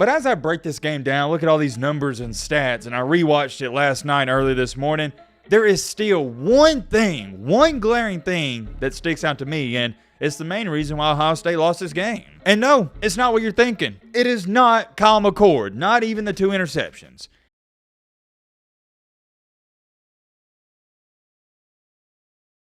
But as I break this game down, look at all these numbers and stats, and I rewatched it last night early this morning, there is still one glaring thing that sticks out to me, and it's the main reason why Ohio State lost this game. And no, it's not what you're thinking. It is not Kyle McCord, not even the 2 interceptions.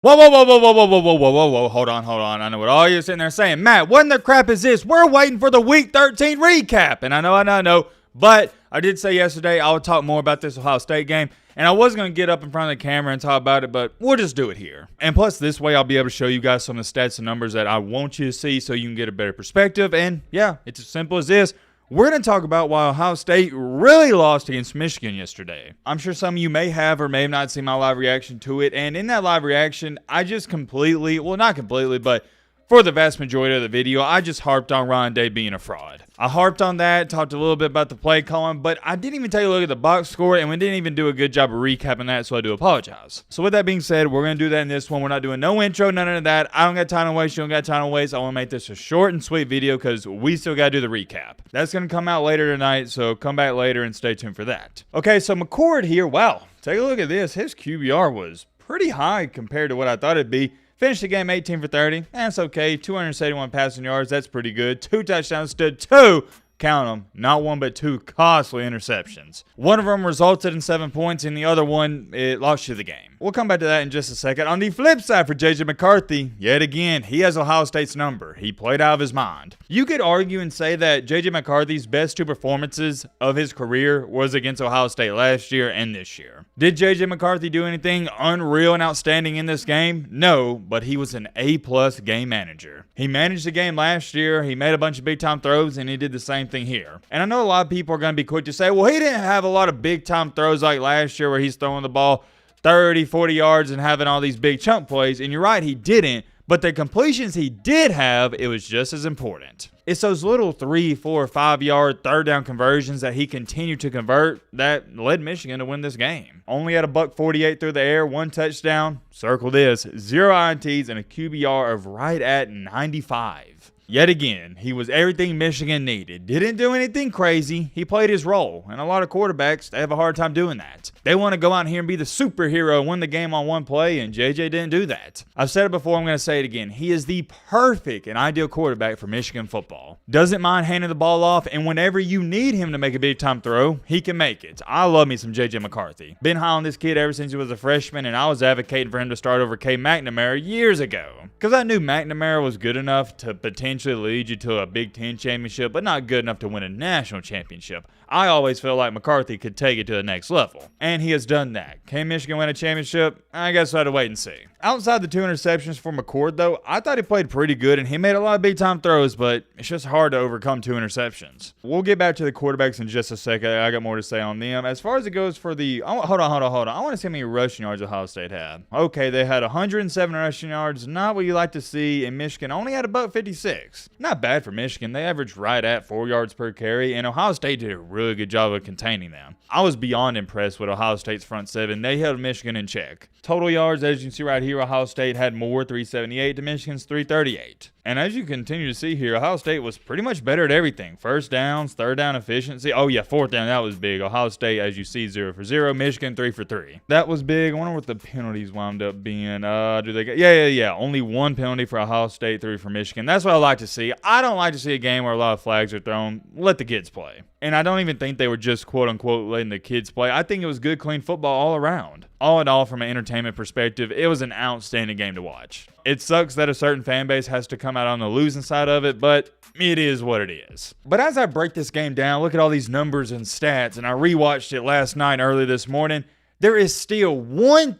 Whoa, hold on. I know what all you're sitting there saying. Matt, what in the crap is this? We're waiting for the Week 13 recap. And I know. But I did say yesterday I would talk more about this Ohio State game. And I was going to get up in front of the camera and talk about it, but we'll just do it here. And plus, this way I'll be able to show you guys some of the stats and numbers that I want you to see so you can get a better perspective. And yeah, it's as simple as this. We're going to talk about why Ohio State really lost against Michigan yesterday. I'm sure some of you may have or may have not seen my live reaction to it. And in that live reaction, I just completely, well, not completely, but for the vast majority of the video, I just harped on Ryan Day being a fraud. I harped on that, talked a little bit about the play calling, but I didn't even take a look at the box score, and we didn't even do a good job of recapping that, so I do apologize. So with that being said, we're going to do that in this one. We're not doing no intro, none of that. I don't got time to waste. You don't got time to waste. I want to make this a short and sweet video because we still got to do the recap. That's going to come out later tonight, so come back later and stay tuned for that. Okay, so McCord here, wow, take a look at this. His QBR was pretty high compared to what I thought it'd be. Finished the game 18 for 30. That's okay. 271 passing yards. That's pretty good. 2 touchdowns to 2. Count them. Not 1, but 2 costly interceptions. One of them resulted in 7 points, and the other one, it lost you the game. We'll come back to that in just a second. On the flip side for J.J. McCarthy, yet again, he has Ohio State's number. He played out of his mind. You could argue and say that J.J. McCarthy's best 2 performances of his career was against Ohio State last year and this year. Did J.J. McCarthy do anything unreal and outstanding in this game? No, but he was an A-plus game manager. He managed the game last year. He made a bunch of big-time throws, and he did the same thing here. And I know a lot of people are going to be quick to say, well, he didn't have a lot of big-time throws like last year where he's throwing the ball 30, 40 yards and having all these big chunk plays. And you're right, he didn't. But the completions he did have, it was just as important. It's those little 3, 4, 5 yard third down conversions that he continued to convert that led Michigan to win this game. Only at $148 through the air, 1 touchdown. Circle this, 0 INTs and a QBR of right at 95. Yet again, he was everything Michigan needed. Didn't do anything crazy. He played his role. And a lot of quarterbacks, they have a hard time doing that. They want to go out here and be the superhero and win the game on one play, and JJ didn't do that. I've said it before, I'm going to say it again. He is the perfect and ideal quarterback for Michigan football. Doesn't mind handing the ball off, and whenever you need him to make a big-time throw, he can make it. I love me some JJ McCarthy. Been high on this kid ever since he was a freshman, and I was advocating for him to start over Cade McNamara years ago. Because I knew McNamara was good enough to potentially lead you to a Big Ten championship, but not good enough to win a national championship. I always felt like McCarthy could take it to the next level. And he has done that. Can Michigan win a championship? I guess we'll have to wait and see. Outside the 2 interceptions for McCord, though, I thought he played pretty good, and he made a lot of big-time throws, but it's just hard to overcome 2 interceptions. We'll get back to the quarterbacks in just a second. I got more to say on them. As far as it goes for the... hold on. I want to see how many rushing yards Ohio State had. Okay, they had 107 rushing yards. Not what you like to see, and Michigan only had about 56. Not bad for Michigan. They averaged right at 4 yards per carry, and Ohio State did a really good job of containing them. I was beyond impressed with Ohio State's front 7. They held Michigan in check. Total yards, as you can see right here, Ohio State had more, 378 to Michigan's 338. And as you continue to see here, Ohio State was pretty much better at everything. First downs, third down efficiency. Oh yeah, fourth down, that was big. Ohio State, as you see, 0 for 0. Michigan, 3 for 3. That was big. I wonder what the penalties wound up being. Do they get? Yeah. Only 1 penalty for Ohio State, 3 for Michigan. That's what I like to see. I don't like to see a game where a lot of flags are thrown. Let the kids play. And I don't even think they were just quote-unquote letting the kids play. I think it was good, clean football all around. All in all, from an entertainment perspective, it was an outstanding game to watch. It sucks that a certain fan base has to come out on the losing side of it, but it is what it is. But as I break this game down, look at all these numbers and stats, and I rewatched it last night early this morning, there is still one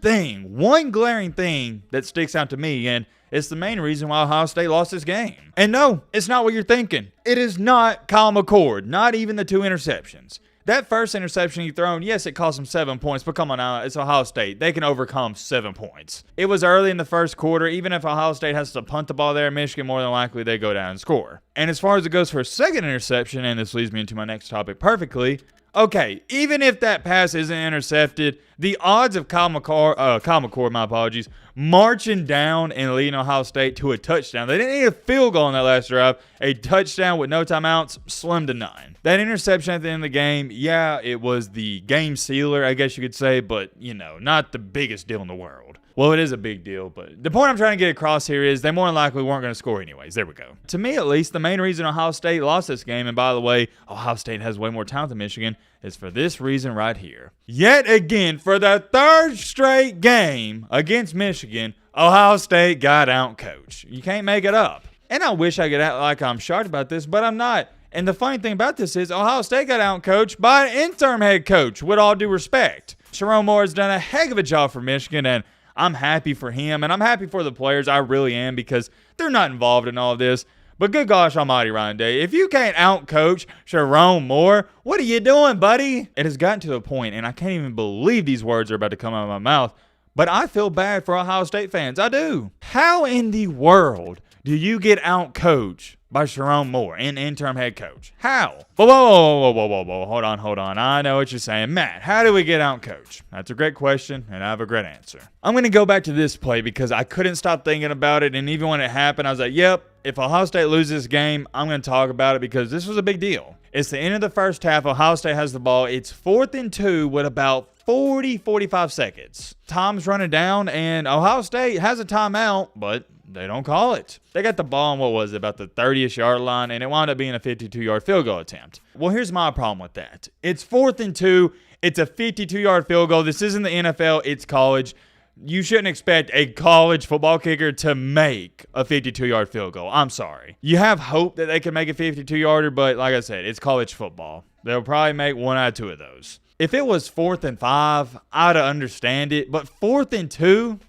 glaring thing that sticks out to me, and it's the main reason why Ohio State lost this game. And no, it's not what you're thinking. It is not Kyle McCord, not even the 2 interceptions. That first interception he thrown, yes, it cost him 7 points, but come on now, it's Ohio State. They can overcome 7 points. It was early in the first quarter. Even if Ohio State has to punt the ball there, Michigan, more than likely, they go down and score. And as far as it goes for a second interception, and this leads me into my next topic perfectly, okay, even if that pass isn't intercepted, the odds of Kyle McCord, my apologies, marching down and leading Ohio State to a touchdown. They didn't need a field goal on that last drive. A touchdown with no timeouts, slim to none. That interception at the end of the game, yeah, it was the game sealer, I guess you could say, but, not the biggest deal in the world. Well, it is a big deal, but the point I'm trying to get across here is they more than likely weren't going to score anyways. There we go. To me, at least, the main reason Ohio State lost this game, and by the way, Ohio State has way more talent than Michigan, is for this reason right here. Yet again, for the third straight game against Michigan, Ohio State got out-coached. You can't make it up. And I wish I could act like I'm shocked about this, but I'm not. And the funny thing about this is Ohio State got out-coached by an interim head coach, with all due respect. Sherrone Moore has done a heck of a job for Michigan, and I'm happy for him, and I'm happy for the players. I really am, because they're not involved in all of this. But good gosh almighty, Ryan Day, if you can't out-coach Sherrone Moore, what are you doing, buddy? It has gotten to the point, and I can't even believe these words are about to come out of my mouth, but I feel bad for Ohio State fans. I do. How in the world do you get out-coached by Sherrone Moore, an interim head coach? How? Whoa. Hold on. I know what you're saying. Matt, how do we get out-coached? That's a great question, and I have a great answer. I'm going to go back to this play because I couldn't stop thinking about it, and even when it happened, I was like, yep, if Ohio State loses this game, I'm going to talk about it because this was a big deal. It's the end of the first half. Ohio State has the ball. It's 4th and 2 with about 45 seconds. Time's running down, and Ohio State has a timeout, but they don't call it. They got the ball on, about the 30-ish yard line, and it wound up being a 52-yard field goal attempt. Well, here's my problem with that. It's 4th and 2. It's a 52-yard field goal. This isn't the NFL. It's college. You shouldn't expect a college football kicker to make a 52-yard field goal. I'm sorry. You have hope that they can make a 52-yarder, but like I said, it's college football. They'll probably make 1 out of 2 of those. If it was 4th and 5, I'd understand it, but 4th and 2,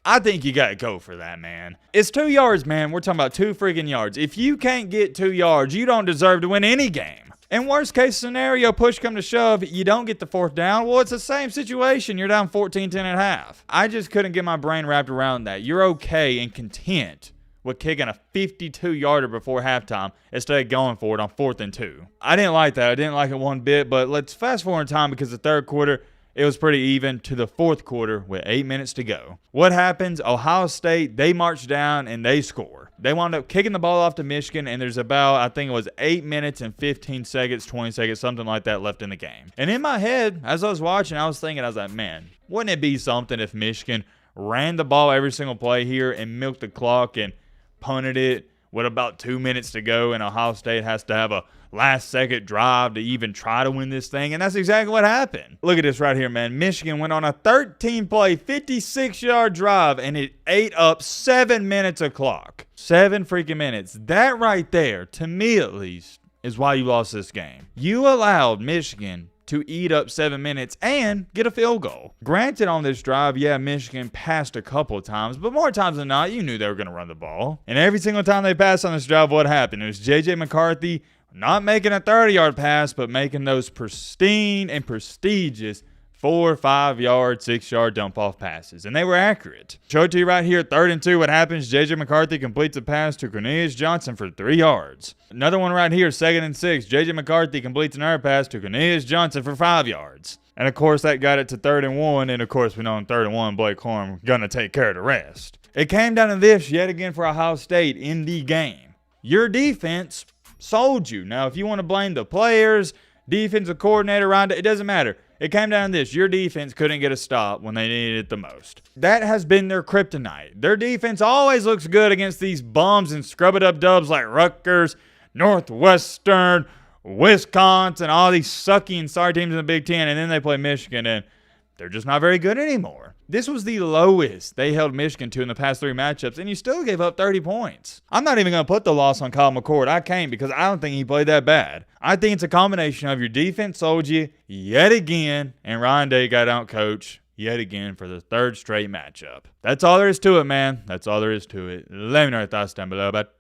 I think you got to go for that, man. It's 2 yards, man. We're talking about 2 freaking yards. If you can't get 2 yards, you don't deserve to win any game. In worst case scenario, push come to shove, you don't get the 4th down. Well, it's the same situation. You're down 14-10 at half. I just couldn't get my brain wrapped around that. You're okay and content with kicking a 52-yarder before halftime instead of going for it on 4th and 2. I didn't like that. I didn't like it one bit, but let's fast forward in time because the third quarter, it was pretty even to the fourth quarter with 8 minutes to go. What happens? Ohio State, they march down and they score. They wound up kicking the ball off to Michigan, and there's about, I think it was 8 minutes and 15 seconds, 20 seconds, something like that left in the game. And in my head, as I was watching, I was thinking, I was like, man, wouldn't it be something if Michigan ran the ball every single play here and milked the clock and punted it with about 2 minutes to go, and Ohio State has to have a last-second drive to even try to win this thing, and that's exactly what happened. Look at this right here, man. Michigan went on a 13-play, 56-yard drive, and it ate up 7 minutes of clock. 7 freaking minutes. That right there, to me at least, is why you lost this game. You allowed Michigan to eat up 7 minutes and get a field goal. Granted, on this drive, yeah, Michigan passed a couple of times, but more times than not, you knew they were going to run the ball. And every single time they passed on this drive, what happened? It was J.J. McCarthy not making a 30-yard pass, but making those pristine and prestigious 4, 5-yard, 6-yard dump-off passes, and they were accurate. Show it to you right here, 3rd and 2. What happens? J.J. McCarthy completes a pass to Cornelius Johnson for 3 yards. Another one right here, 2nd and 6. J.J. McCarthy completes another pass to Cornelius Johnson for 5 yards. And, of course, that got it to 3rd and 1, and, of course, we know in 3rd and 1, Blake Corum going to take care of the rest. It came down to this yet again for Ohio State in the game. Your defense sold you. Now, if you want to blame the players, defensive coordinator, Ryan, it doesn't matter. It came down to this. Your defense couldn't get a stop when they needed it the most. That has been their kryptonite. Their defense always looks good against these bums and scrub-it-up dubs like Rutgers, Northwestern, Wisconsin, all these sucky and sorry teams in the Big Ten, and then they play Michigan, and they're just not very good anymore. This was the lowest they held Michigan to in the past 3 matchups, and you still gave up 30 points. I'm not even going to put the loss on Kyle McCord. I can't because I don't think he played that bad. I think it's a combination of your defense sold you yet again, and Ryan Day got out-coached yet again for the 3rd straight matchup. That's all there is to it, man. That's all there is to it. Let me know your thoughts down below about